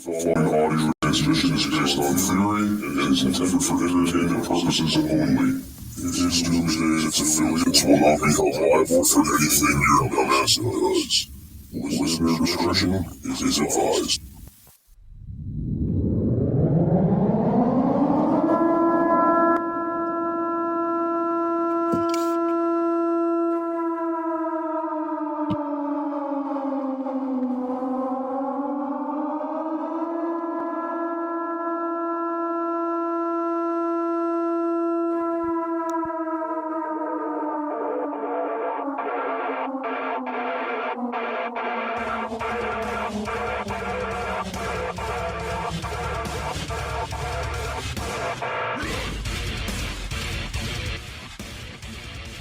following audio transmission is based on theory and is intended for entertainment purposes only. Its Doomsday and its affiliates will not be held liable for anything your dumbass does. Listener discretion is advised.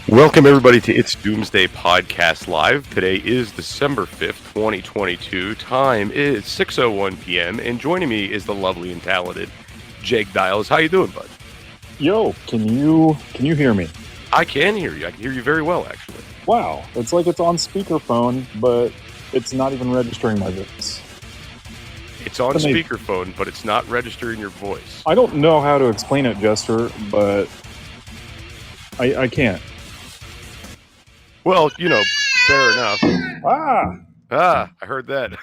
Welcome, everybody, to It's Doomsday Podcast Live. Today is December 5th, 2022. Time is 6:01 p.m., and joining me is the lovely and talented Jake Dials. How you doing, bud? Yo, can you hear me? I can hear you. I can hear you very well, actually. Wow, it's like it's on speakerphone, but it's not even registering my voice. It's on speakerphone, but it's not registering your voice. I don't know how to explain it, Jester, but I can't. Well, you know, fair enough. Ah, I heard that.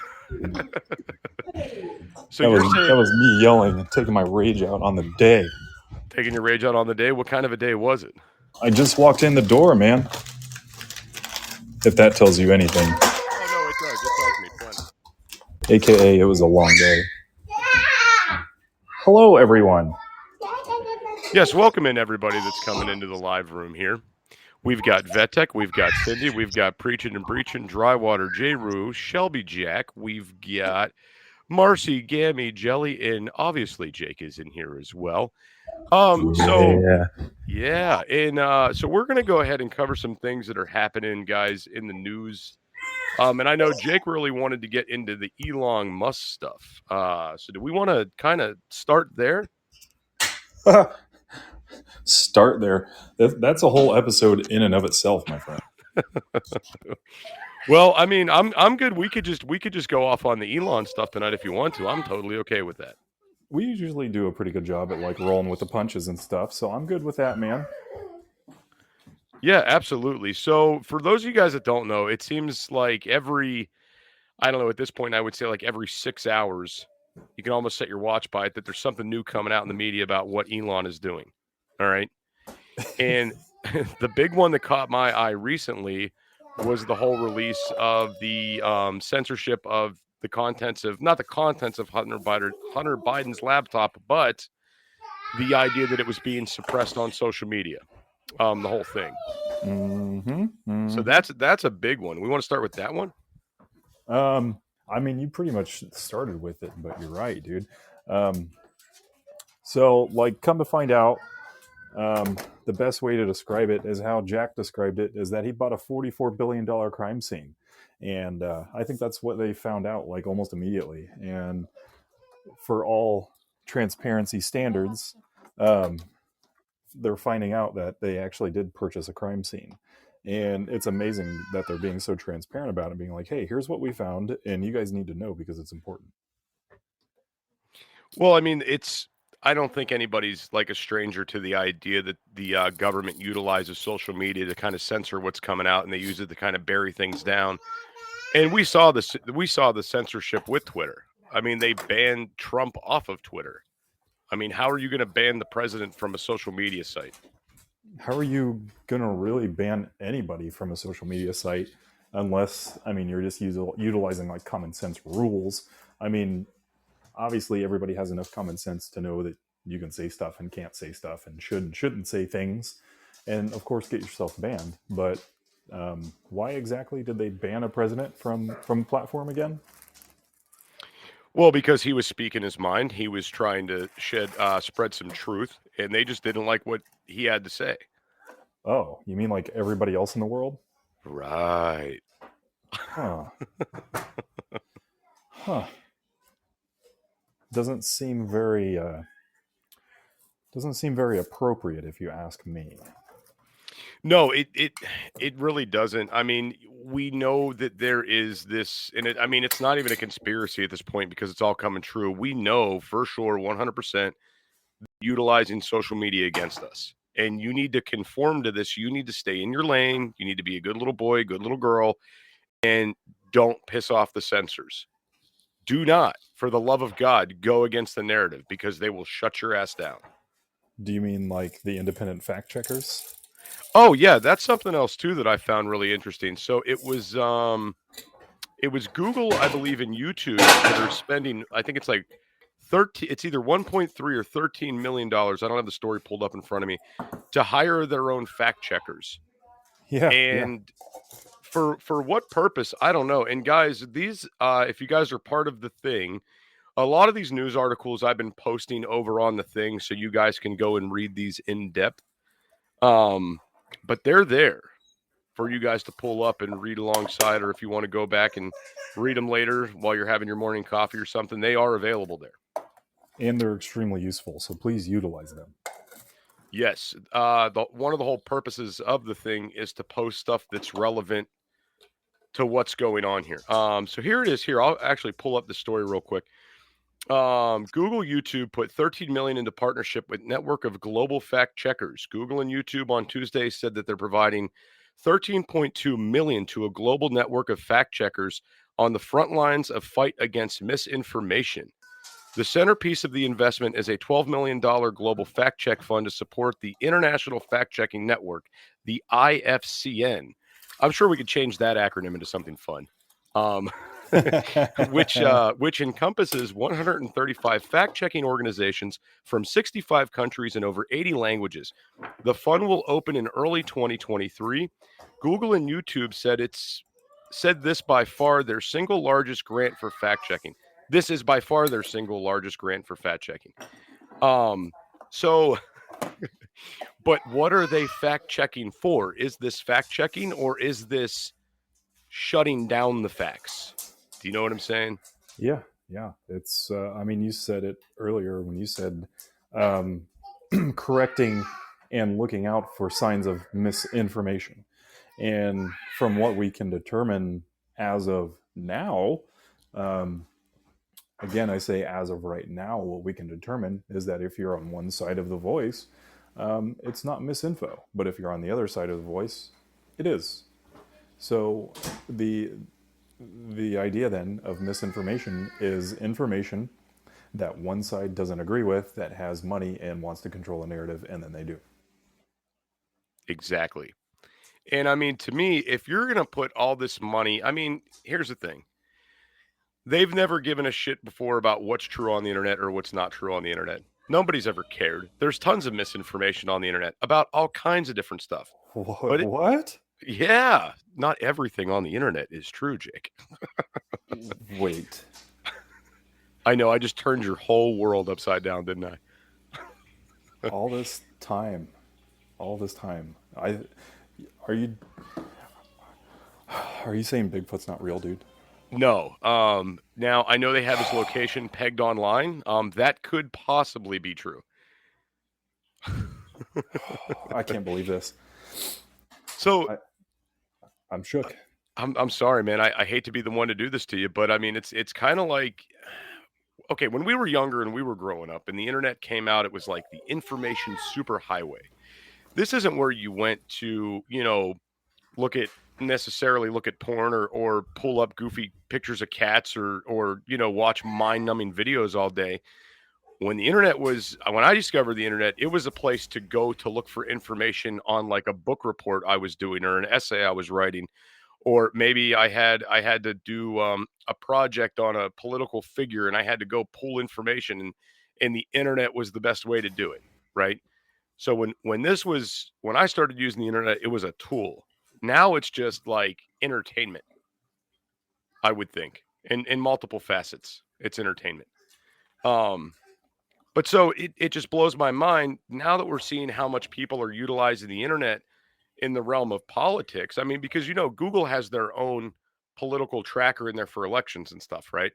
So that you're was, saying that was me yelling and taking my rage out on the day. taking your rage out on the day? What kind of a day was it? I just walked in the door, man. If that tells you anything. Oh, no, it does. It tells me plenty. AKA, it was a long day. Hello, everyone. Yes, welcome in everybody that's coming into the live room here. We've got Vetek, we've got Cindy, we've got Preachin' and Breachin', Drywater, J-Roo, Shelby Jack, we've got Marcy, Gammy, Jelly, and obviously Jake is in here as well. So we're going to go ahead and cover some things that are happening, guys, in the news. And I know Jake really wanted to get into the Elon Musk stuff. So do we want to kind of start there? Start there. That's a whole episode in and of itself, my friend. Well, I mean, I'm good. We could just go off on the Elon stuff tonight if you want to. I'm totally okay with that. We usually do a pretty good job at like rolling with the punches and stuff, so I'm good with that, man. Yeah, absolutely. So for those of you guys that don't know, it seems like at this point, I would say like every 6 hours, you can almost set your watch by it that there's something new coming out in the media about what Elon is doing. All right. And the big one that caught my eye recently was the whole release of the censorship of not the contents of Hunter Biden's laptop, but the idea that it was being suppressed on social media, the whole thing. So that's a big one. We want to start with that one. I mean, you pretty much started with it, but you're right, dude. So, like, come to find out, the best way to describe it is how Jack described it, is that he bought a $44 billion crime scene. And I think that's what they found out, like, almost immediately. And for all transparency standards, they're finding out that they actually did purchase a crime scene. And it's amazing that they're being so transparent about it, being like, hey, here's what we found, and you guys need to know because it's important. Well, I mean, I don't think anybody's like a stranger to the idea that the government utilizes social media to kind of censor what's coming out, and they use it to kind of bury things down. And we saw the censorship with Twitter. I mean, they banned Trump off of Twitter. I mean, how are you going to ban the president from a social media site? How are you going to really ban anybody from a social media site unless, I mean, you're just utilizing like common sense rules? I mean, obviously everybody has enough common sense to know that you can say stuff and can't say stuff and should and shouldn't say things. And of course, get yourself banned. But why exactly did they ban a president from platform again? Well, because he was speaking his mind. He was trying to spread some truth, and they just didn't like what he had to say. Oh, you mean like everybody else in the world? Right. Huh. Doesn't seem very appropriate, if you ask me. No, it really doesn't. I mean, we know that there is this, and I mean, it's not even a conspiracy at this point because it's all coming true. We know for sure, 100%, utilizing social media against us. And you need to conform to this. You need to stay in your lane. You need to be a good little boy, good little girl, and don't piss off the censors. Do not, for the love of God, go against the narrative because they will shut your ass down. Do you mean like the independent fact checkers? Oh yeah, that's something else too that I found really interesting. So it was Google, I believe, and YouTube that are spending, I think it's like 13, it's either 1.3 or 13 million dollars. I don't have the story pulled up in front of me, to hire their own fact checkers. Yeah, yeah. And for what purpose? I don't know. And guys, these if you guys are part of the thing, a lot of these news articles I've been posting over on the thing so you guys can go and read these in depth. But they're there for you guys to pull up and read alongside, or if you want to go back and read them later while you're having your morning coffee or something, they are available there. And they're extremely useful, so please utilize them. Yes. One of the whole purposes of the thing is to post stuff that's relevant to what's going on here. So here it is here. I'll actually pull up the story real quick. Google YouTube put 13 million into partnership with network of global fact checkers. Google and YouTube on Tuesday said that they're providing 13.2 million to a global network of fact checkers on the front lines of fight against misinformation. The centerpiece of the investment is a $12 million global fact check fund to support the International Fact Checking Network, the IFCN. I'm sure we could change that acronym into something fun. Which encompasses 135 fact-checking organizations from 65 countries and over 80 languages. The fund will open in early 2023. Google and YouTube said this by far their single largest grant for fact-checking. This is by far their single largest grant for fact-checking. So, but what are they fact-checking for? Is this fact-checking or is this shutting down the facts? Do you know what I'm saying? Yeah. It's, I mean, you said it earlier when you said correcting and looking out for signs of misinformation. And from what we can determine as of now, again, I say as of right now, what we can determine is that if you're on one side of the voice, it's not misinfo. But if you're on the other side of the voice, it is. So the idea then of misinformation is information that one side doesn't agree with, that has money and wants to control a narrative, and then they do. Exactly. And I mean, to me, if you're going to put all this money, I mean, here's the thing. They've never given a shit before about what's true on the internet or what's not true on the internet. Nobody's ever cared. There's tons of misinformation on the internet about all kinds of different stuff. What? Yeah, not everything on the internet is true, Jake. Wait. I know, I just turned your whole world upside down, didn't I? all this time. Are you saying Bigfoot's not real, dude? No. Now I know they have his location pegged online. That could possibly be true. I can't believe this. So I'm shook. I'm sorry, man. I hate to be the one to do this to you, but I mean, it's kind of like, okay, when we were younger and we were growing up and the internet came out, it was like the information superhighway. This isn't where you went to, look at porn or pull up goofy pictures of cats or watch mind-numbing videos all day. When I discovered the internet, it was a place to go to look for information on like a book report I was doing or an essay I was writing, or maybe I had to do a project on a political figure and I had to go pull information, and the internet was the best way to do it, right? So when I started using the internet, it was a tool. Now it's just like entertainment, I would think, in multiple facets. It's entertainment. But so it just blows my mind now that we're seeing how much people are utilizing the internet in the realm of politics. I mean, because, Google has their own political tracker in there for elections and stuff, right?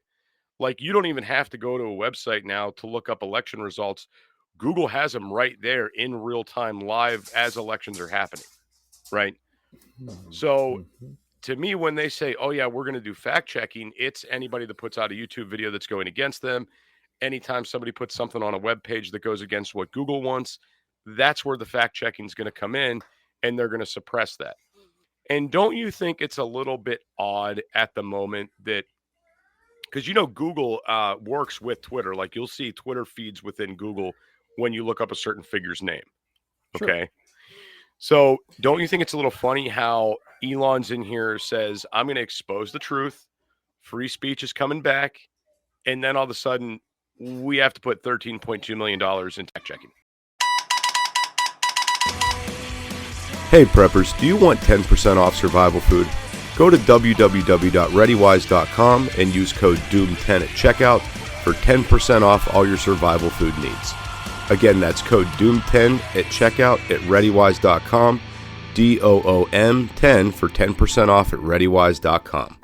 Like, you don't even have to go to a website now to look up election results. Google has them right there in real time live as elections are happening. right? So to me, when they say, oh, yeah, we're going to do fact checking, it's anybody that puts out a YouTube video that's going against them. Anytime somebody puts something on a web page that goes against what Google wants, that's where the fact checking is going to come in, and they're going to suppress that. And don't you think it's a little bit odd at the moment that, because Google works with Twitter, like you'll see Twitter feeds within Google when you look up a certain figure's name. Sure. Okay. So don't you think it's a little funny how Elon's in here says, I'm going to expose the truth. Free speech is coming back. And then all of a sudden, we have to put $13.2 million in fact checking. Hey preppers, do you want 10% off survival food? Go to www.readywise.com and use code DOOM10 at checkout for 10% off all your survival food needs. Again, that's code DOOM10 at checkout at readywise.com, DOOM10 for 10% off at readywise.com.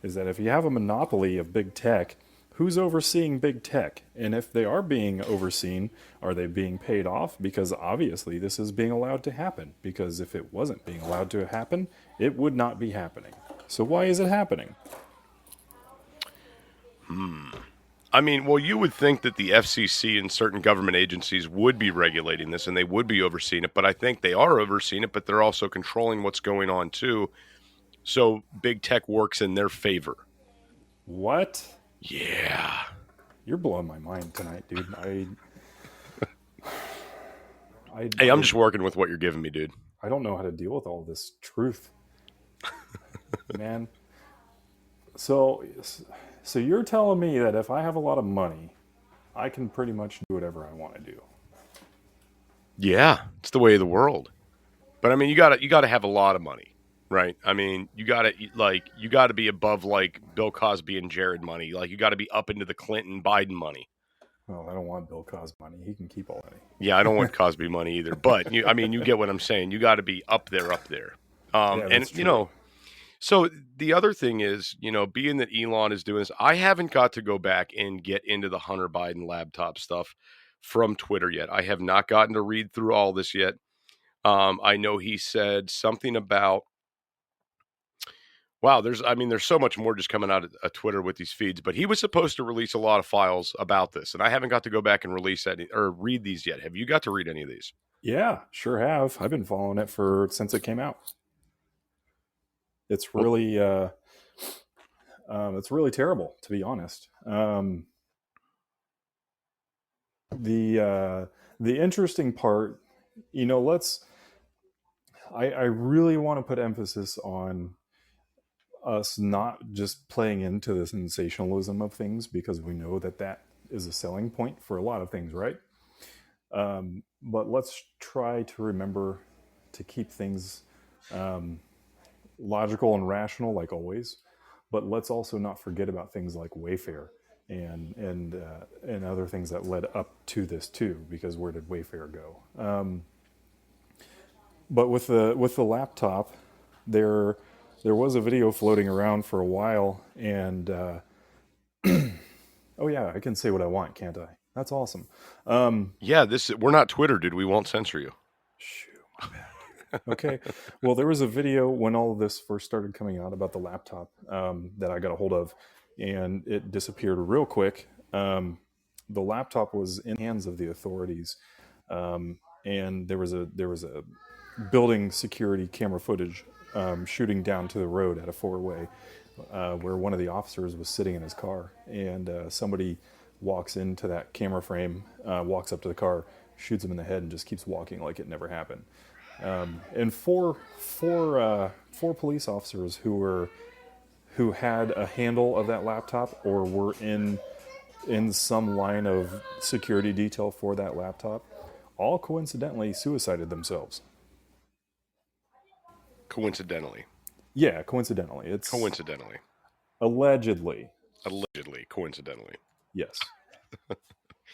Is that if you have a monopoly of big tech, who's overseeing big tech? And if they are being overseen, are they being paid off? Because obviously this is being allowed to happen. Because if it wasn't being allowed to happen, it would not be happening. So why is it happening? I mean, well, you would think that the FCC and certain government agencies would be regulating this and they would be overseeing it, but I think they are overseeing it, but they're also controlling what's going on too. So big tech works in their favor. What? Yeah. You're blowing my mind tonight, dude. Hey, I'm just working with what you're giving me, dude. I don't know how to deal with all this truth. Man. So you're telling me that if I have a lot of money, I can pretty much do whatever I want to do. Yeah, it's the way of the world. But I mean, you got to have a lot of money, right? I mean, you got to be above like Bill Cosby and Jared money. Like you got to be up into the Clinton Biden money. Well, I don't want Bill Cosby money. He can keep all money. Yeah, I don't want Cosby money either. But you get what I'm saying. You got to be up there. Yeah, and true. So the other thing is, being that Elon is doing this, I haven't got to go back and get into the Hunter Biden laptop stuff from Twitter yet. I have not gotten to read through all this yet. I know he said something about, wow, there's so much more just coming out of Twitter with these feeds, but he was supposed to release a lot of files about this, and I haven't got to go back and release any or read these yet. Have you got to read any of these? Yeah, sure have. I've been following it since it came out. It's really, it's really terrible, to be honest. The interesting part, I really want to put emphasis on us not just playing into the sensationalism of things, because we know that is a selling point for a lot of things, right? But let's try to remember to keep things logical and rational, like always. But let's also not forget about things like Wayfair and other things that led up to this too. Because where did Wayfair go? But with the laptop, there was a video floating around for a while, and oh yeah, I can say what I want, can't I? That's awesome. Yeah, we're not Twitter, dude. We won't censor you. Shoot, my bad. Okay. Well, there was a video when all of this first started coming out about the laptop that I got a hold of, and it disappeared real quick. The laptop was in the hands of the authorities, and there was a building security camera footage shooting down to the road at a four-way where one of the officers was sitting in his car, and somebody walks into that camera frame, walks up to the car, shoots him in the head, and just keeps walking like it never happened. And four police officers who had a handle of that laptop or were in some line of security detail for that laptop, all coincidentally suicided themselves. Coincidentally. Yeah, coincidentally. It's coincidentally. Allegedly, coincidentally. Yes.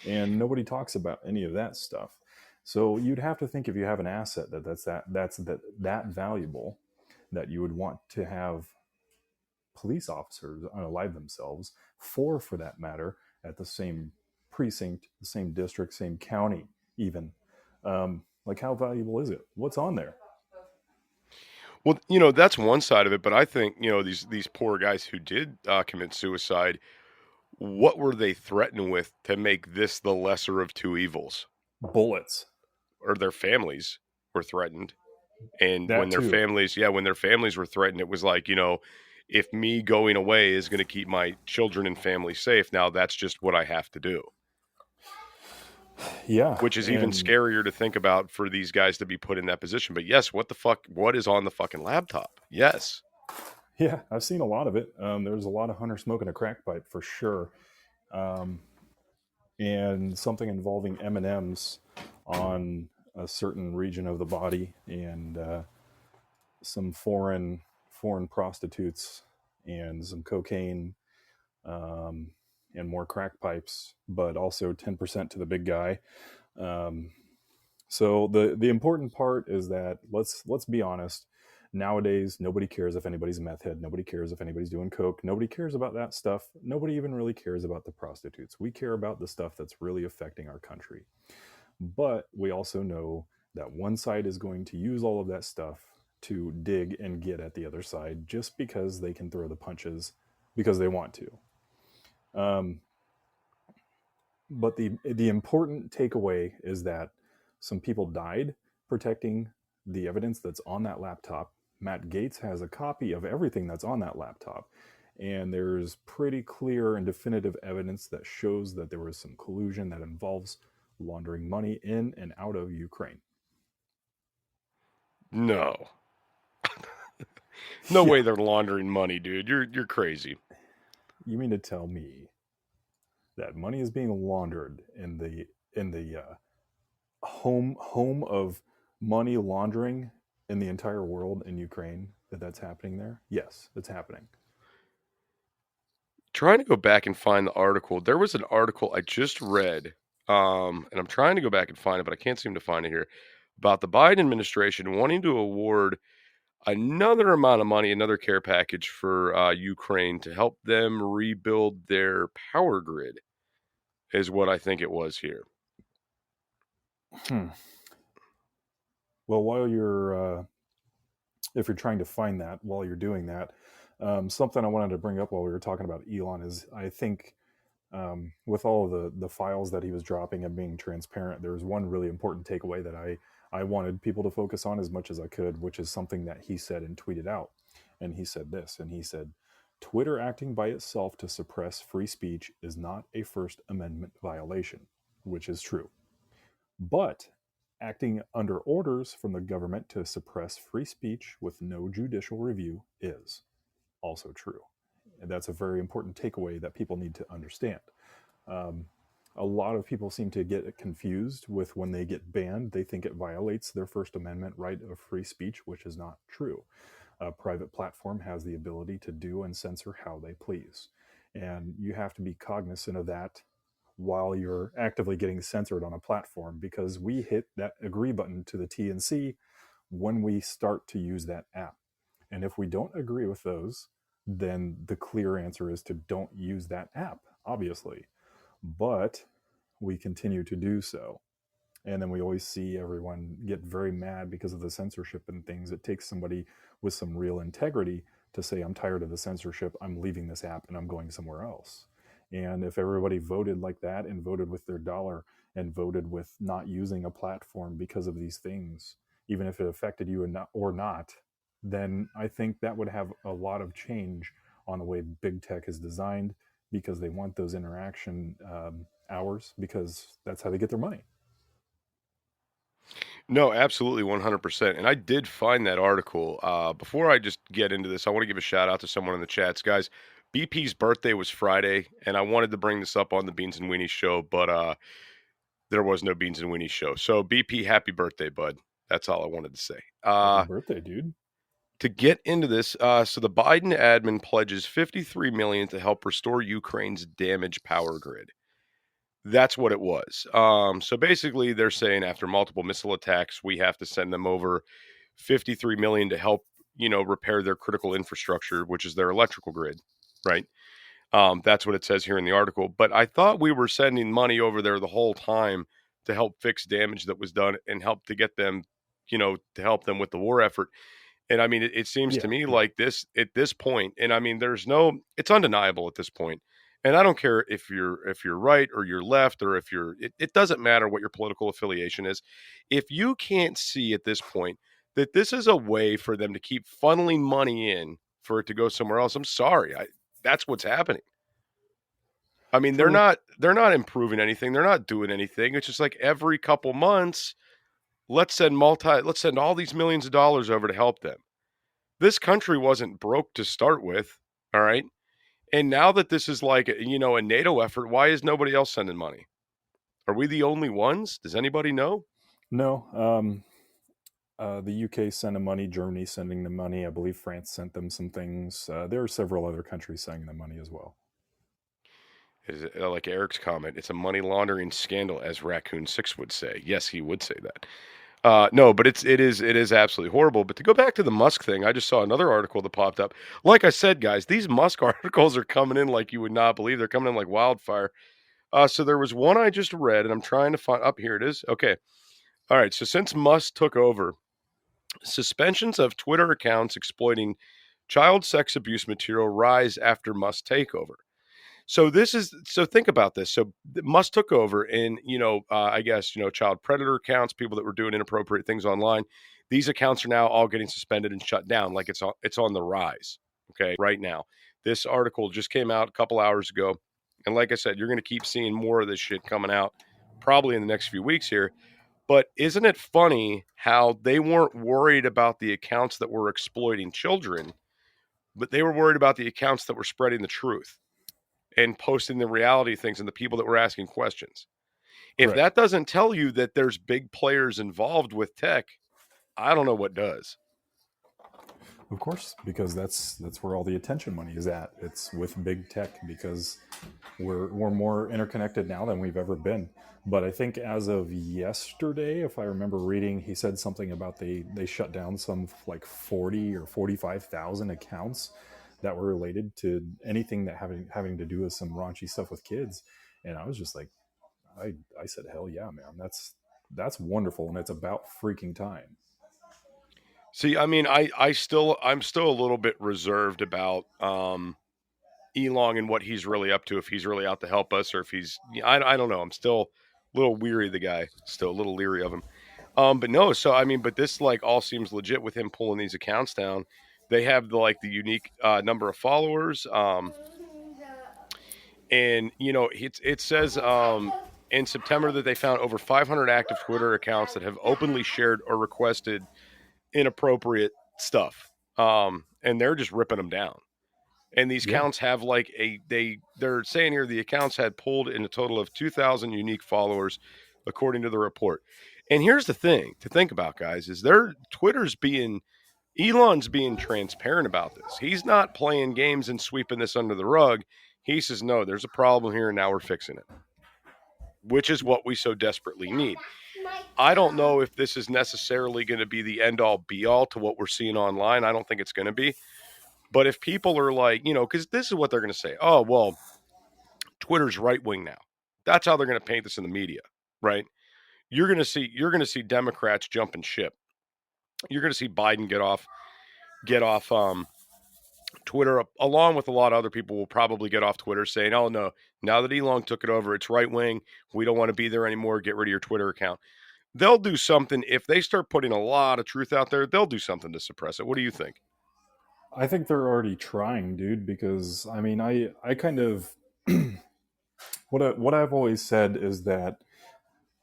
And nobody talks about any of that stuff. So you'd have to think, if you have an asset that's that valuable, that you would want to have police officers unalive themselves, for that matter, at the same precinct, the same district, same county, even. Like, how valuable is it? What's on there? Well, that's one side of it, but I think, these poor guys who did commit suicide, what were they threatened with to make this the lesser of two evils? Bullets. Or their families were threatened. And when That their too. families, when their families were threatened, it was like, if me going away is going to keep my children and family safe, now that's just what I have to do. Yeah. Which is even scarier to think about for these guys to be put in that position. But yes, what is on the fucking laptop? Yes. Yeah, I've seen a lot of it. There's a lot of Hunter smoking a crack pipe for sure. And something involving M&Ms on a certain region of the body, and some foreign prostitutes, and some cocaine, and more crack pipes, but also 10% to the big guy. So the important part is that let's be honest. Nowadays, nobody cares if anybody's a meth head. Nobody cares if anybody's doing coke. Nobody cares about that stuff. Nobody even really cares about the prostitutes. We care about the stuff that's really affecting our country. But we also know that one side is going to use all of that stuff to dig and get at the other side just because they can throw the punches because they want to. But the important takeaway is that some people died protecting the evidence that's on that laptop. Matt Gaetz has a copy of everything that's on that laptop, and there's pretty clear and definitive evidence that shows that there was some collusion that involves laundering money in and out of Ukraine. No. No way they're laundering money, dude. You're crazy. You mean to tell me that money is being laundered in the home of money laundering in the entire world, in Ukraine, that's happening there? Yes, it's happening. Trying to go back and find the article. There was an article I just read, and I'm trying to go back and find it, but I can't seem to find it here, about the Biden administration wanting to award another amount of money, another care package for Ukraine to help them rebuild their power grid, is what I think it was here. Well, while you're if you're trying to find that, while you're doing that, something I wanted to bring up while we were talking about Elon is, I think, with all of the files that he was dropping and being transparent, there was one really important takeaway that I wanted people to focus on as much as I could, which is something that he said and tweeted out. And he said this, and he said, Twitter acting by itself to suppress free speech is not a First Amendment violation, which is true. But acting under orders from the government to suppress free speech with no judicial review is also true. And that's a very important takeaway that people need to understand. A lot of people seem to get confused with when they get banned. They think it violates their First Amendment right of free speech, which is not true. A private platform has the ability to do and censor how they please. And you have to be cognizant of that while you're actively getting censored on a platform, because we hit that agree button to the T and C when we start to use that app. And if we don't agree with those, then the clear answer is to don't use that app, obviously. But we continue to do so. And then we always see everyone get very mad because of the censorship and things. It takes somebody with some real integrity to say, I'm tired of the censorship, I'm leaving this app and I'm going somewhere else. And if everybody voted like that and voted with their dollar and voted with not using a platform because of these things, even if it affected you or not, then I think that would have a lot of change on the way big tech is designed, because they want those interaction hours, because that's how they get their money. No, absolutely, 100%. And I did find that article. Before I just get into this, I want to give a shout out to someone in the chats. Guys, BP's birthday was Friday, and I wanted to bring this up on the Beans and Weenie show, but there was no Beans and Weenie show. So BP, happy birthday, bud. That's all I wanted to say. Happy birthday, dude. To get into this, so the Biden admin pledges $53 million to help restore Ukraine's damaged power grid. That's what it was. So basically, they're saying after multiple missile attacks, we have to send them over $53 million to help, repair their critical infrastructure, which is their electrical grid, right? That's what it says here in the article. But I thought we were sending money over there the whole time to help fix damage that was done and help to get them, to help them with the war effort. And I mean, it seems to me like this at this point, and I mean, it's undeniable at this point. And I don't care if you're right or you're left or if it doesn't matter what your political affiliation is. If you can't see at this point that this is a way for them to keep funneling money in for it to go somewhere else, I'm sorry. That's what's happening. I mean, they're not improving anything. They're not doing anything. It's just like every couple months, let's send all these millions of dollars over to help them. This country wasn't broke to start with, all right? And now that this is like, a NATO effort, why is nobody else sending money? Are we the only ones? Does anybody know? No. The UK sent them money. Germany sending them money. I believe France sent them some things. There are several other countries sending them money as well. Is it, like Eric's comment, it's a money laundering scandal, as Raccoon 6 would say. Yes, he would say that. No, but it is absolutely horrible. But to go back to the Musk thing, I just saw another article that popped up. Like I said, guys, these Musk articles are coming in like you would not believe. They're coming in like wildfire. So there was one I just read, and I'm trying to find up. Here it is. Okay. All right. So since Musk took over, suspensions of Twitter accounts exploiting child sex abuse material rise after Musk takeover. So think about this. So Musk took over, and I guess child predator accounts, people that were doing inappropriate things online. These accounts are now all getting suspended and shut down. Like it's on the rise. Okay, right now, this article just came out a couple hours ago, and like I said, you're going to keep seeing more of this shit coming out probably in the next few weeks here. But isn't it funny how they weren't worried about the accounts that were exploiting children, but they were worried about the accounts that were spreading the truth and posting the reality things and the people that were asking questions. If that doesn't tell you that there's big players involved with tech, I don't know what does. Of course, because that's where all the attention money is at. It's with big tech because we're more interconnected now than we've ever been. But I think as of yesterday, if I remember reading, he said something about they shut down some like 40 or 45,000 accounts that were related to anything that having to do with some raunchy stuff with kids. And I was just like, I said, hell yeah, man, that's wonderful, and it's about freaking time. See, I mean, I'm still a little bit reserved about Elon and what he's really up to, if he's really out to help us or if he's, I don't know. I'm still a little weary of the guy, still a little leery of him. But no, so I mean, but this like all seems legit with him pulling these accounts down. They have the unique number of followers. And it says in September that they found over 500 active Twitter accounts that have openly shared or requested inappropriate stuff. And they're just ripping them down. And these accounts have they're saying here the accounts had pulled in a total of 2,000 unique followers, according to the report. And here's the thing to think about, guys, is Elon's being transparent about this. He's not playing games and sweeping this under the rug. He says, no, there's a problem here and now we're fixing it, which is what we so desperately need. I don't know if this is necessarily going to be the end all be all to what we're seeing online. I don't think it's going to be. But if people are like, because this is what they're going to say. Oh, well, Twitter's right wing now. That's how they're going to paint this in the media, right? You're going to see Democrats jumping ship. You're going to see Biden get off Twitter, along with a lot of other people will probably get off Twitter saying, oh, no, now that Elon took it over, it's right wing. We don't want to be there anymore. Get rid of your Twitter account. They'll do something. If they start putting a lot of truth out there, they'll do something to suppress it. What do you think? I think they're already trying, dude, because I mean, I kind of what I've always said is that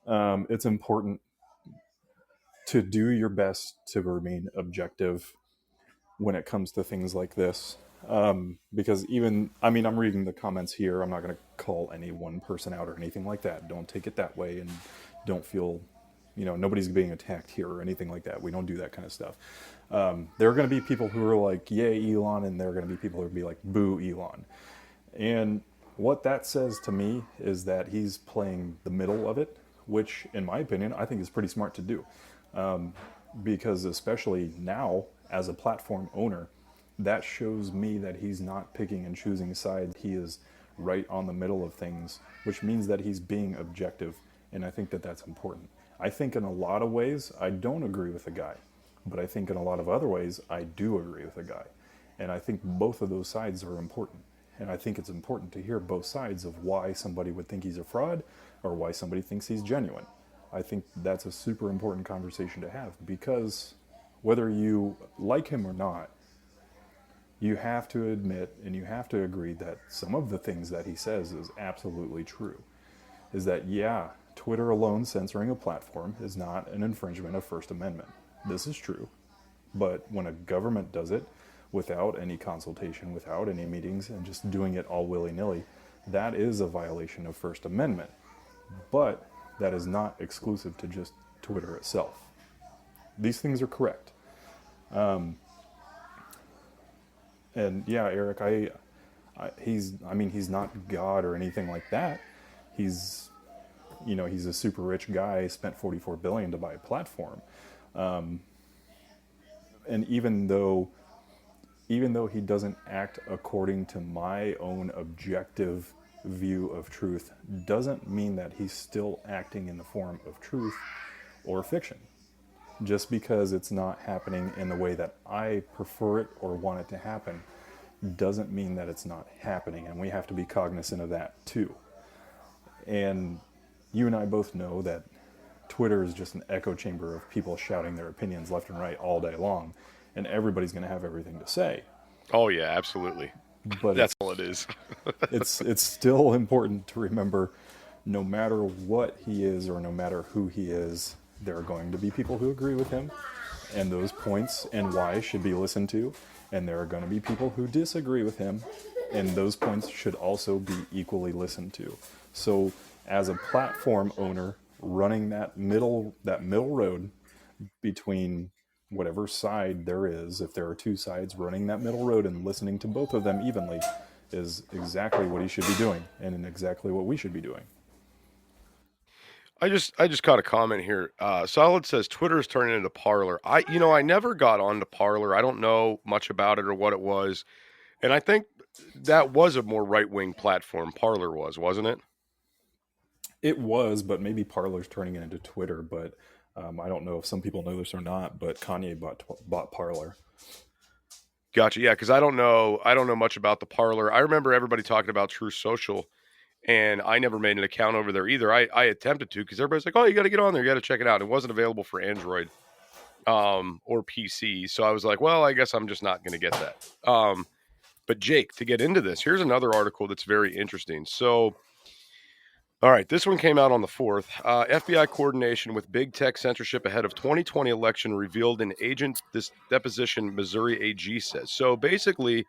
it's important to do your best to remain objective when it comes to things like this. Because I'm reading the comments here. I'm not going to call any one person out or anything like that. Don't take it that way, and don't feel, nobody's being attacked here or anything like that. We don't do that kind of stuff. There are going to be people who are like, yay, Elon, and there are going to be people who are going to be like, boo, Elon. And what that says to me is that he's playing the middle of it, which, in my opinion, I think is pretty smart to do. Because especially now, as a platform owner, that shows me that he's not picking and choosing sides. He is right on the middle of things, which means that he's being objective And I think that that's important. I think in a lot of ways, I don't agree with the guy. But I think in a lot of other ways, I do agree with the guy. And I think both of those sides are important. And I think it's important to hear both sides of why somebody would think he's a fraud or why somebody thinks he's genuine. I think that's a super important conversation to have, because whether you like him or not, you have to admit and you have to agree that some of the things that he says is absolutely true. Is that, yeah, Twitter alone censoring a platform is not an infringement of First Amendment. This is true. But when a government does it without any consultation, without any meetings, and just doing it all willy-nilly, that is a violation of First Amendment. But that is not exclusive to just Twitter itself. These things are correct. And yeah, Eric, he's not God or anything like that. He's a super rich guy, spent $44 billion to buy a platform. And even though he doesn't act according to my own objective view of truth, doesn't mean that he's still acting in the form of truth or fiction. Just because it's not happening in the way that I prefer it or want it to happen doesn't mean that it's not happening, and we have to be cognizant of that too. And you and I both know that Twitter is just an echo chamber of people shouting their opinions left and right all day long, and everybody's going to have everything to say. Oh yeah, absolutely. But that's all it is. it's still important to remember, no matter what he is or no matter who he is, there are going to be people who agree with him, and those points and why should be listened to. And there are going to be people who disagree with him, and those points should also be equally listened to. So as a platform owner running that middle road between whatever side there is, if there are two sides, running that middle road and listening to both of them evenly is exactly what he should be doing, and exactly what we should be doing. I just caught a comment here. Solid says Twitter is turning into Parler. I never got onto Parler. I don't know much about it or what it was. And I think that was a more right-wing platform. Parler wasn't it? It was, but maybe Parler's turning it into Twitter. But I don't know if some people know this or not, but Kanye bought Parler. Gotcha. Yeah, because I don't know much about the Parler. I remember everybody talking about True Social, and I never made an account over there either. I attempted to, because everybody's like, oh, you got to get on there. You got to check it out. It wasn't available for Android or PC. So I was like, well, I guess I'm just not going to get that. But Jake, to get into this, here's another article that's very interesting. So, all right, this one came out on the 4th. FBI coordination with big tech censorship ahead of 2020 election revealed in agent deposition, Missouri AG says. So basically,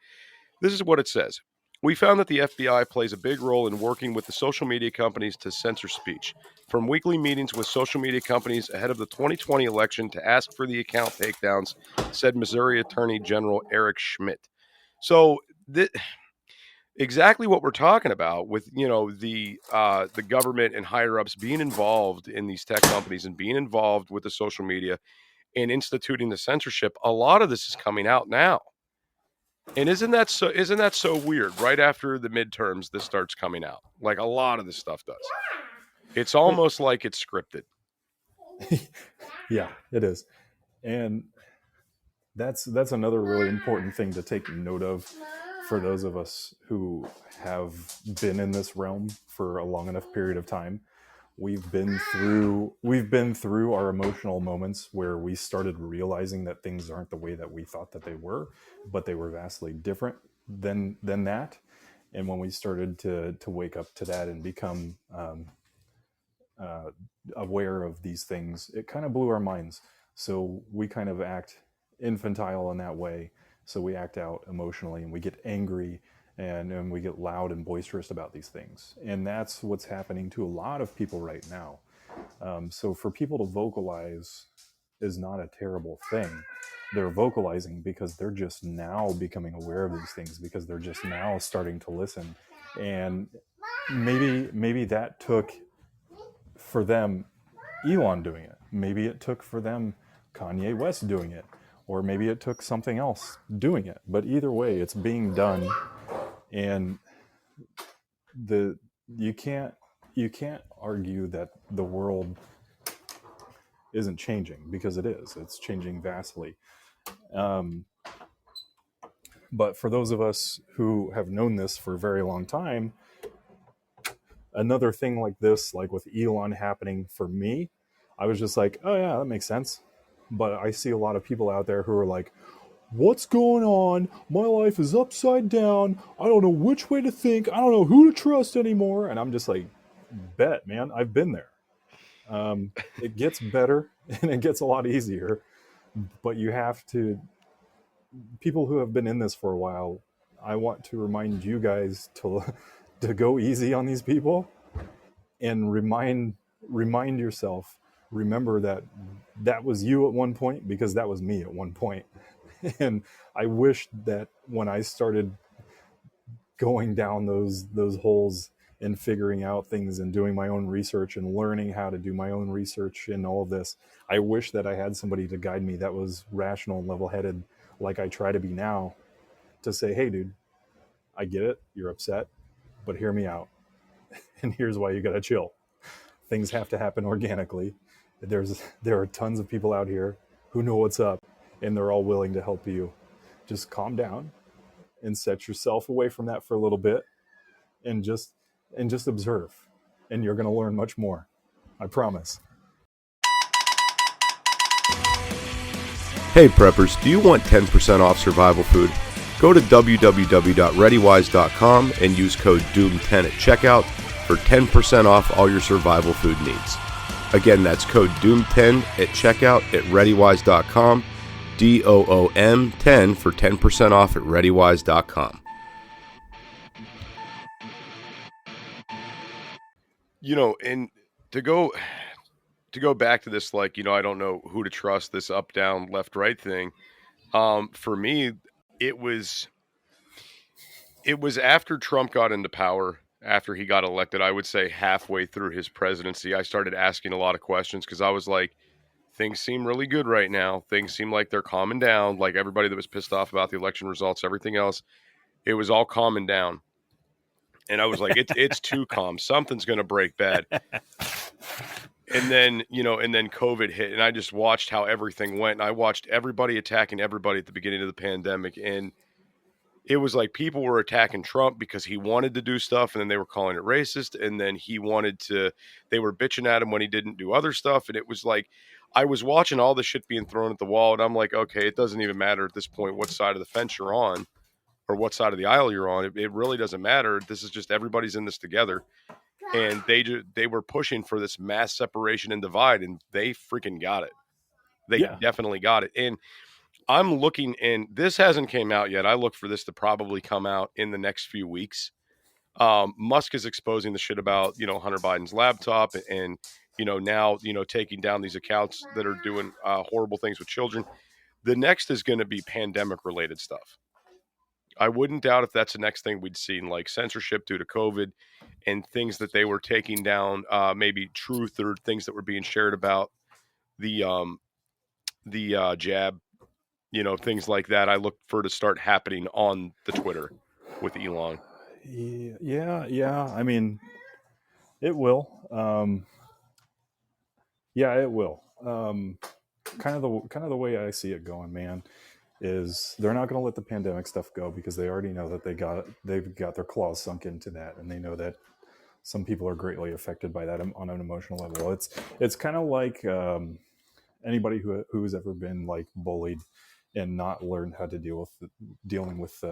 this is what it says. We found that the FBI plays a big role in working with the social media companies to censor speech. From weekly meetings with social media companies ahead of the 2020 election to ask for the account takedowns, said Missouri Attorney General Eric Schmidt. So exactly what we're talking about with, the government and higher ups being involved in these tech companies and being involved with the social media and instituting the censorship. A lot of this is coming out now. And isn't that so weird? Right after the midterms, this starts coming out. Like a lot of this stuff does. It's almost like it's scripted. Yeah, it is. And that's another really important thing to take note of for those of us who have been in this realm for a long enough period of time. We've been through our emotional moments where we started realizing that things aren't the way that we thought that they were, but they were vastly different than that. And when we started to wake up to that and become aware of these things, it kind of blew our minds. So we kind of act infantile in that way. So we act out emotionally and we get angry and we get loud and boisterous about these things. And that's what's happening to a lot of people right now. So for people to vocalize is not a terrible thing. They're vocalizing because they're just now becoming aware of these things, because they're just now starting to listen. And maybe that took for them Elon doing it. Maybe it took for them Kanye West doing it. Or maybe it took something else doing it. But either way, it's being done. And you can't you can't argue that the world isn't changing, because it is. It's changing vastly. Um, but for those of us who have known this for a very long time, another thing like this, like with Elon happening for me, I was just like, oh yeah, that makes sense. But I see a lot of people out there who are like, what's going on? My life is upside down. I don't know which way to think. I don't know who to trust anymore. And I'm just like, bet, man, I've been there. It gets better and it gets a lot easier, but you have to, people who have been in this for a while, I want to remind you guys to go easy on these people, and remind yourself, remember that that was you at one point, because that was me at one point. And I wish that when I started going down those holes and figuring out things and doing my own research and learning how to do my own research and all of this, I wish that I had somebody to guide me that was rational and level-headed, like I try to be now, to say, hey dude, I get it, you're upset, but hear me out. And here's why you gotta chill. Things have to happen organically. There are tons of people out here who know what's up, and they're all willing to help you. Just calm down and set yourself away from that for a little bit, and just observe, and you're going to learn much more. I promise. Hey preppers, do you want 10% off survival food? Go to www.readywise.com and use code DOOM10 at checkout for 10% off all your survival food needs. Again, that's code DOOM10 at checkout at readywise.com, DOOM10 for 10% off at readywise.com. You know, and to go back to this, like, you know, I don't know who to trust, this up, down, left, right thing. For me, it was after Trump got into power, after he got elected, I would say halfway through his presidency, I started asking a lot of questions, because I was like, things seem really good right now. Things seem like they're calming down. Like everybody that was pissed off about the election results, everything else, it was all calming down. And I was like, it's too calm. Something's going to break bad. And then, you know, and then COVID hit, and I just watched how everything went. And I watched everybody attacking everybody at the beginning of the pandemic. And it was like people were attacking Trump because he wanted to do stuff, and then they were calling it racist. And then they were bitching at him when he didn't do other stuff. And it was like, I was watching all the shit being thrown at the wall, and I'm like, okay, it doesn't even matter at this point what side of the fence you're on or what side of the aisle you're on. It really doesn't matter. This is just, everybody's in this together. And they were pushing for this mass separation and divide, and they freaking got it. They definitely got it. And I'm looking, and this hasn't came out yet. I look for this to probably come out in the next few weeks. Musk is exposing the shit about, you know, Hunter Biden's laptop, and, you know, now, you know, taking down these accounts that are doing horrible things with children. The next is going to be pandemic related stuff. I wouldn't doubt if that's the next thing we'd see, like censorship due to COVID and things that they were taking down, maybe truth or things that were being shared about the jab, you know, things like that. I look for to start happening on the Twitter with Elon. Yeah. I mean, it will. It will. Kind of the way I see it going, man, is they're not going to let the pandemic stuff go, because they already know that they've got their claws sunk into that, and they know that some people are greatly affected by that on an emotional level. It's kind of like anybody who's ever been like bullied and not learned how to dealing with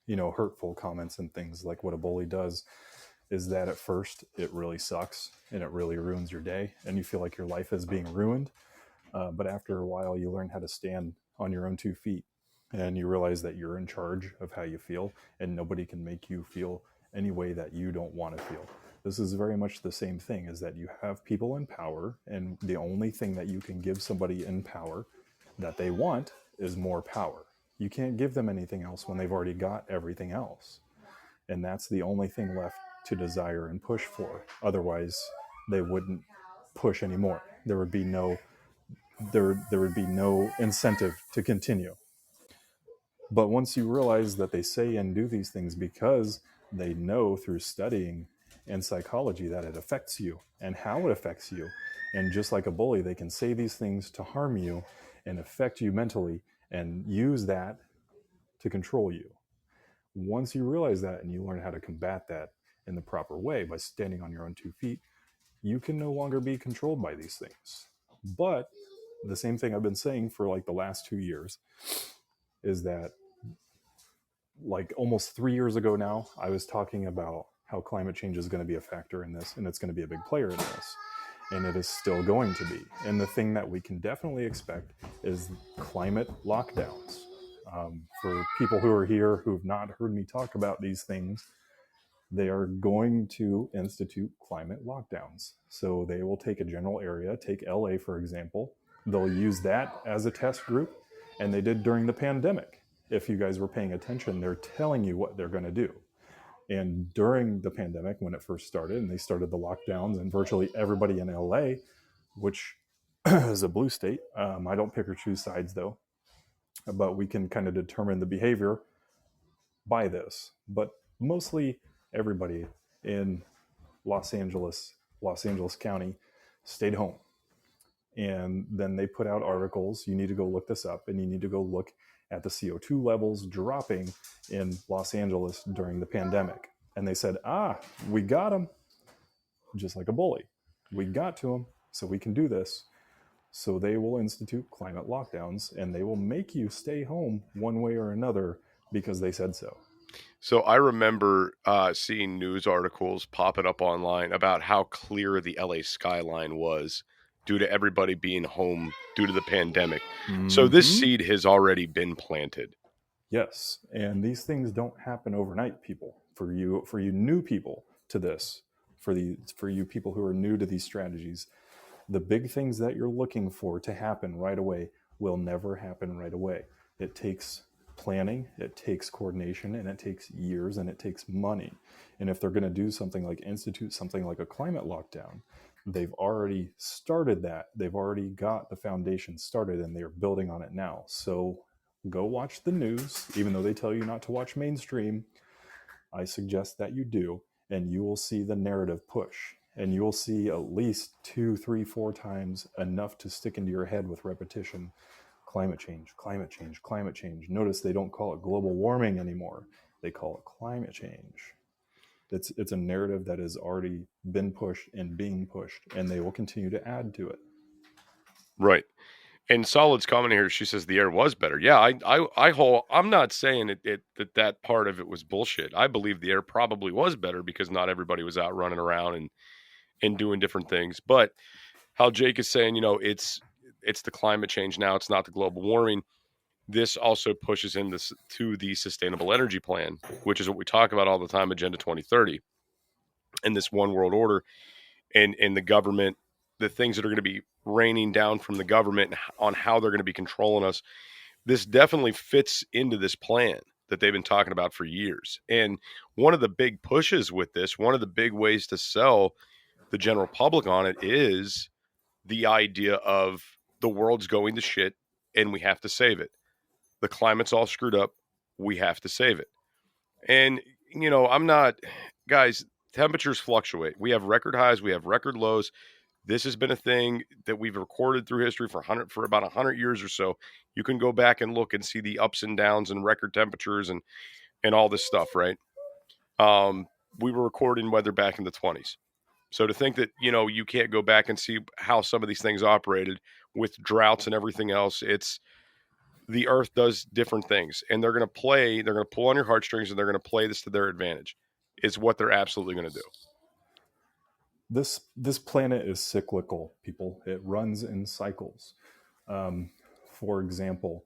you know, hurtful comments and things. Like what a bully does is that at first it really sucks and it really ruins your day, and you feel like your life is being ruined. But after a while, you learn how to stand on your own 2 feet, and you realize that you're in charge of how you feel, and nobody can make you feel any way that you don't want to feel. This is very much the same thing, is that you have people in power, and the only thing that you can give somebody in power that they want is more power. You can't give them anything else when they've already got everything else. And that's the only thing left to desire and push for. Otherwise, they wouldn't push anymore. There would be no incentive to continue. But once you realize that they say and do these things because they know through studying and psychology that it affects you and how it affects you. And just like a bully, they can say these things to harm you and affect you mentally and use that to control you. Once you realize that and you learn how to combat that in the proper way by standing on your own 2 feet, you can no longer be controlled by these things. But the same thing I've been saying for like the last 2 years is that, like almost 3 years ago now, I was talking about how climate change is going to be a factor in this, and it's going to be a big player in this, and it is still going to be. And the thing that we can definitely expect is climate lockdowns. For people who are here who've not heard me talk about these things, they are going to institute climate lockdowns. So they will take a general area, take LA for example. They'll use that as a test group, and they did during the pandemic. If you guys were paying attention, they're telling you what they're going to do. And during the pandemic, when it first started, and they started the lockdowns, and virtually everybody in LA, which is a blue state, I don't pick or choose sides though, but we can kind of determine the behavior by this. But mostly everybody in Los Angeles County stayed home. And then they put out articles. You need to go look this up, and you need to go look at the CO2 levels dropping in Los Angeles during the pandemic. And they said, we got them, just like a bully. We got to them, so we can do this. So they will institute climate lockdowns, and they will make you stay home one way or another because they said so. So I remember seeing news articles popping up online about how clear the LA skyline was due to everybody being home due to the pandemic. Mm-hmm. So this seed has already been planted. Yes, and these things don't happen overnight, people. For you new people to this, for you people who are new to these strategies, the big things that you're looking for to happen right away will never happen right away. It takes planning, it takes coordination, and it takes years, and it takes money. And if they're going to do something like institute something like a climate lockdown, they've already started that. They've already got the foundation started, and they're building on it now. So go watch the news, even though they tell you not to watch mainstream. I suggest that you do, and you will see the narrative push. And you will see at least 2, 3, 4 times enough to stick into your head with repetition. Climate change, climate change, climate change. Notice they don't call it global warming anymore. They call it climate change. It's a narrative that has already been pushed and being pushed, and they will continue to add to it. Right. And Solid's comment here, she says the air was better. Yeah, I'm not saying that part of it was bullshit. I believe the air probably was better because not everybody was out running around and doing different things. But how Jake is saying, it's the climate change now. It's not the global warming. This also pushes into to the sustainable energy plan, which is what we talk about all the time, Agenda 2030, and this one world order, and the government, the things that are going to be raining down from the government on how they're going to be controlling us. This definitely fits into this plan that they've been talking about for years. And one of the big pushes with this, one of the big ways to sell the general public on it is the idea of the world's going to shit and we have to save it. The climate's all screwed up. We have to save it. And, guys, temperatures fluctuate. We have record highs. We have record lows. This has been a thing that we've recorded through history for about 100 years or so. You can go back and look and see the ups and downs and record temperatures and all this stuff, right? We were recording weather back in the 20s. So to think that, you can't go back and see how some of these things operated with droughts and everything else, the earth does different things, and they're going to pull on your heartstrings, and they're going to play this to their advantage. It's what they're absolutely going to do. This planet is cyclical, people. It runs in cycles. For example,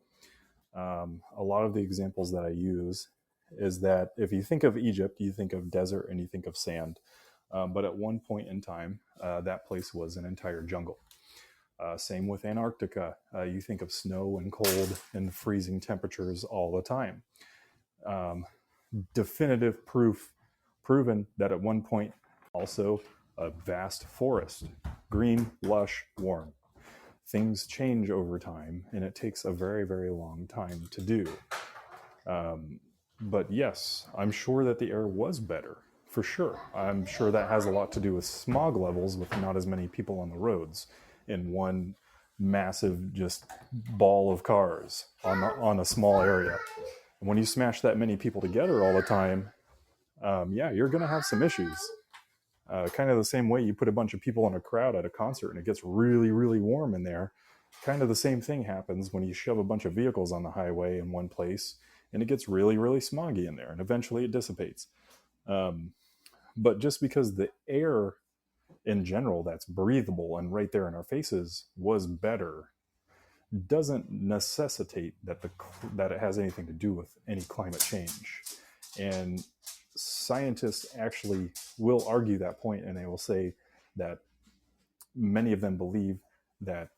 a lot of the examples that I use is that if you think of Egypt, you think of desert and you think of sand. But at one point in time, that place was an entire jungle. Same with Antarctica. You think of snow and cold and freezing temperatures all the time. Definitive proven that at one point also a vast forest, green, lush, warm. Things change over time, and it takes a very, very long time to do. But yes, I'm sure that the air was better for sure. I'm sure that has a lot to do with smog levels, with not as many people on the roads in one massive just ball of cars on a small area. And when you smash that many people together all the time, yeah, you're going to have some issues. Kind of the same way you put a bunch of people in a crowd at a concert and it gets really, really warm in there. Kind of the same thing happens when you shove a bunch of vehicles on the highway in one place and it gets really, really smoggy in there, and eventually it dissipates. But just because the air in general that's breathable and right there in our faces was better doesn't necessitate that it has anything to do with any climate change. And scientists actually will argue that point, and they will say that many of them believe that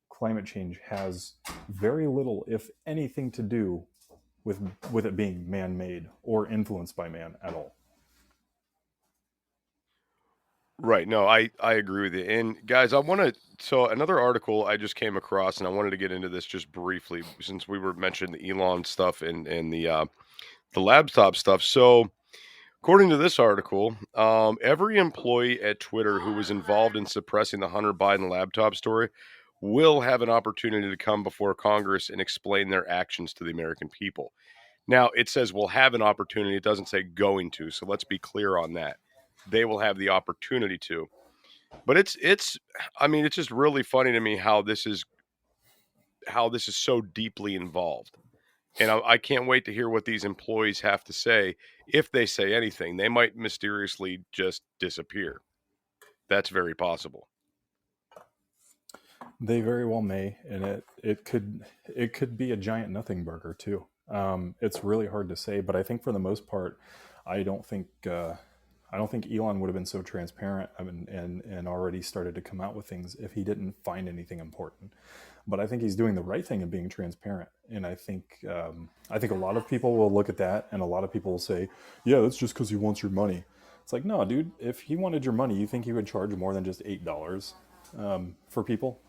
climate change has very little, if anything, to do with it being man-made or influenced by man at all. Right. No, I agree with you. And guys, so another article I just came across, and I wanted to get into this just briefly since we were mentioning the Elon stuff and the laptop stuff. So according to this article, every employee at Twitter who was involved in suppressing the Hunter Biden laptop story will have an opportunity to come before Congress and explain their actions to the American people. Now, it says will have an opportunity. It doesn't say going to. So let's be clear on that. They will have the opportunity to. But it's just really funny to me how this is so deeply involved. And I can't wait to hear what these employees have to say. If they say anything, they might mysteriously just disappear. That's very possible. They very well may, and it could be a giant nothing burger too. It's really hard to say, but I think for the most part, I don't think Elon would have been so transparent and already started to come out with things if he didn't find anything important. But I think he's doing the right thing in being transparent. And I think a lot of people will look at that, and a lot of people will say, yeah, that's just because he wants your money. It's like, no, dude, if he wanted your money, you think he would charge more than just $8 for people?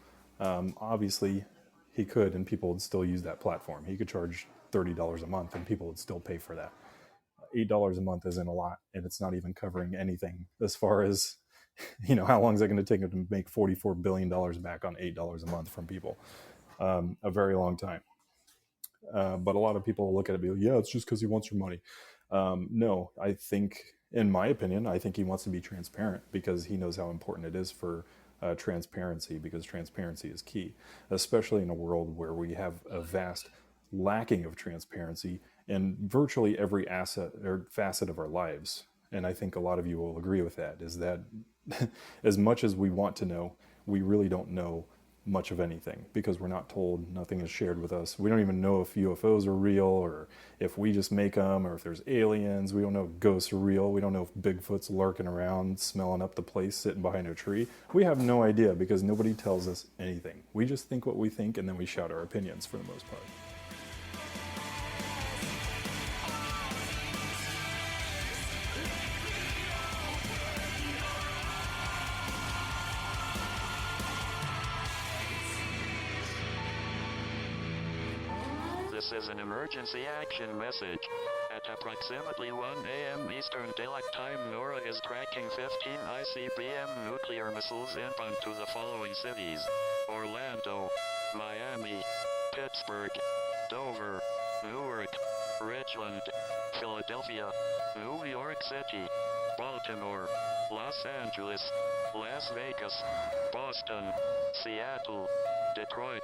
Obviously, he could, and people would still use that platform. He could charge $30 a month, and people would still pay for that. $8 a month isn't a lot, and it's not even covering anything as far as, how long is it going to take him to make $44 billion back on $8 a month from people? A very long time. But a lot of people will look at it and be like, yeah, it's just because he wants your money. No, I think, in my opinion, I think he wants to be transparent because he knows how important it is for transparency, because transparency is key, especially in a world where we have a vast lacking of transparency in virtually every asset or facet of our lives. And I think a lot of you will agree with that, is that as much as we want to know, we really don't know much of anything because we're not told, nothing is shared with us. We don't even know if UFOs are real or if we just make them or if there's aliens. We don't know if ghosts are real. We don't know if Bigfoot's lurking around, smelling up the place, sitting behind a tree. We have no idea because nobody tells us anything. We just think what we think and then we shout our opinions for the most part. This is an emergency action message. At approximately 1 a.m. Eastern Daylight Time, NORAD is tracking 15 ICBM nuclear missiles inbound to the following cities: Orlando, Miami, Pittsburgh, Dover, Newark, Richland, Philadelphia, New York City, Baltimore, Los Angeles, Las Vegas, Boston, Seattle, Detroit.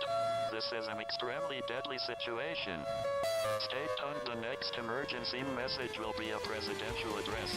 This is an extremely deadly situation. Stay tuned. The next emergency message will be a presidential address.